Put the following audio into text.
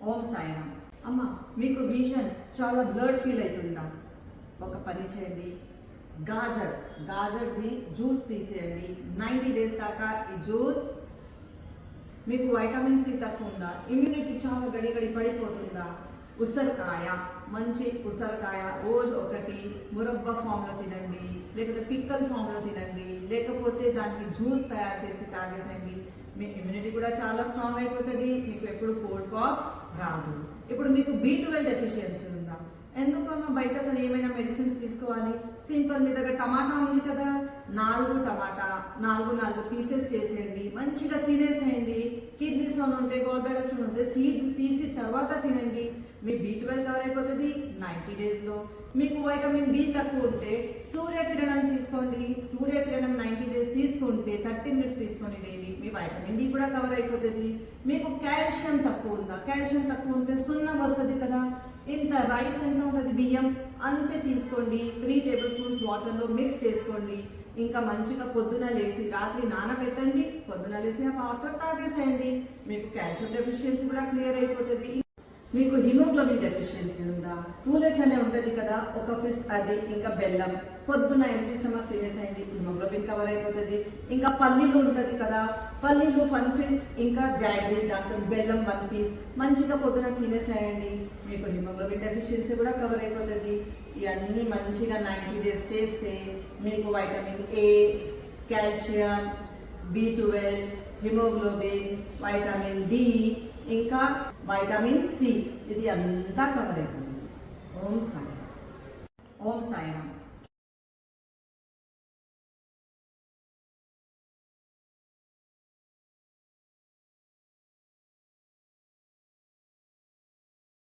ఓం సాయిరామ్. అమ్మ, మీకు విజన్ చాలా బ్లర్డ్ ఫీల్ అవుతుందా? ఒక పని చేయండి, గాజర్ది జ్యూస్ తీసేయండి. 90 days దాకా ఈ జ్యూస్. మీకు వైటమిన్ సి తక్కువ ఉందా? ఇమ్యూనిటీ చాలా గడి పడిపోతుందా? ఉసరకాయ, మంచి ఉసరకాయ రోజు ఒకటి మురబ్బా ఫామ్లో తినండి, లేకపోతే పిక్కల్ ఫామ్లో తినండి, లేకపోతే దానికి జ్యూస్ తయారు చేసి తాగేసేయండి. మీ ఇమ్యూనిటీ కూడా చాలా స్ట్రాంగ్ అయిపోతుంది. మీకు ఎప్పుడు కోల్డ్ కాఫ్ రాదు. ఇప్పుడు మీకు B12 డెఫిషియన్సీ ఉందా? ఎందుకన్నా బయట తను ఏమైనా మెడిసిన్స్ తీసుకోవాలి? సింపుల్, మీ దగ్గర టమాటా ఉంది కదా, 4 టమాటా 4 పీసెస్ చేసేయండి, మంచిగా తినేసేయండి. కిడ్నీ స్టోన్ ఉంటే, గాల్ స్టోన్ ఉంటే సీడ్స్ తీసి తర్వాత తినండి. మీ B12 కవర్ అయిపోతుంది 90 daysలో. మీకు వైటమిన్ డి తక్కువ ఉంటే సూర్యకిరణం తీసుకోండి. సూర్యకిరణం 90 days తీసుకుంటే 30 minutes తీసుకోండి డైలీ. మీ వైటమిన్ డి కూడా కవర్ అయిపోతుంది. మీకు కాల్షియం తక్కువ ఉందా? కాల్షియం తక్కువ ఉంటే సున్నం వస్తుంది కదా. ఇంత రైస్ ఎంత ఉంటుంది, బియ్యం అంతే తీసుకోండి. 3 tablespoons వాటర్లో మిక్స్ చేసుకోండి. ఇంకా మంచిగా పొద్దున లేచి రాత్రి నానబెట్టండి, పొద్దున లేచి ఆ వాటర్ తాగేసేయండి. మీకు కాల్షియం డెఫిషియన్సీ కూడా క్లియర్ అయిపోతుంది. మీకు హిమోగ్లోబిన్ డెఫిషియన్సీ ఉందా? పూలెచ్ అనే ఉంటుంది కదా, ఒక ఫిస్ట్ అది, ఇంకా బెల్లం పొద్దున ఎంటీ స్టమక్ తినేసేయండి, హిమోగ్లోబిన్ కవర్ అయిపోతుంది. ఇంకా పల్లీలు ఉంటుంది కదా, పల్లీలు 1 fist, ఇంకా జాగ్రీ, దాంతో బెల్లం 1 piece మంచిగా పొద్దున తినేసేయండి. మీకు హిమోగ్లోబిన్ డెఫిషియన్సీ కూడా కవర్ అయిపోతుంది. ఇవన్నీ మంచిగా 90 days చేస్తే మీకు vitamin A, calcium, B12, haemoglobin, vitamin D, ఇంకా వైటమిన్ సి, ఇది అంతా కవర్ అయిపోతుంది. ఓం సాయిరామ్. ఓం సాయిరామ్.